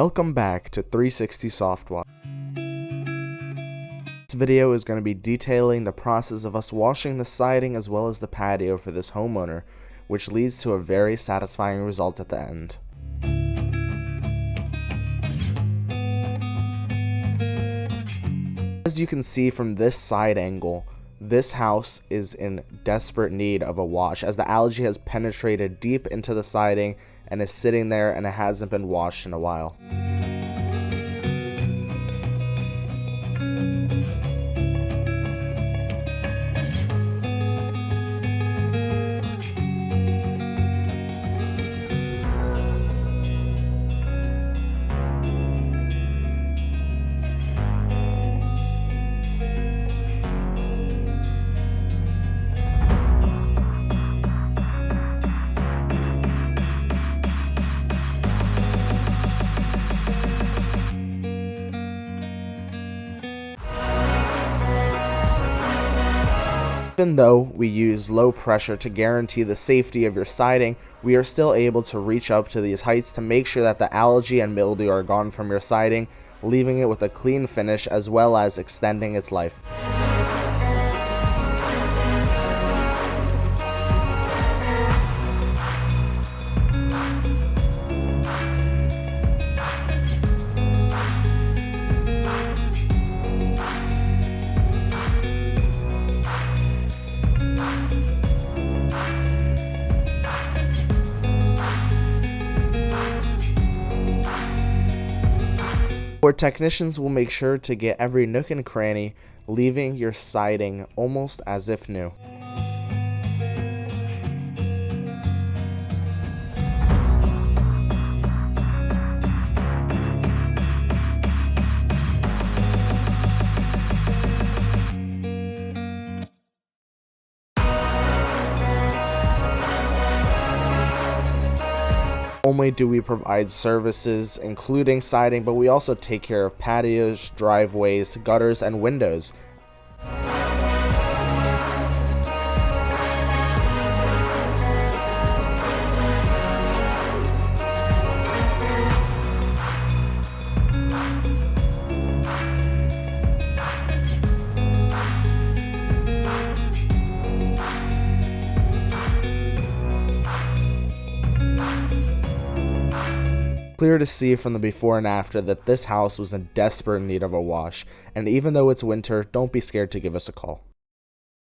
Welcome back to 360 Softwash. This video is going to be detailing the process of us washing the siding as well as the patio for this homeowner, which leads to a very satisfying result at the end. As you can see from this side angle, this house is in desperate need of a wash as the algae has penetrated deep into the siding and is sitting there and it hasn't been washed in a while. Even though we use low pressure to guarantee the safety of your siding, we are still able to reach up to these heights to make sure that the algae and mildew are gone from your siding, leaving it with a clean finish as well as extending its life. Our technicians will make sure to get every nook and cranny, leaving your siding almost as if new. Not only do we provide services including siding, but we also take care of patios, driveways, gutters, and windows. Clear to see from the before and after that this house was in desperate need of a wash, and even though it's winter, don't be scared to give us a call.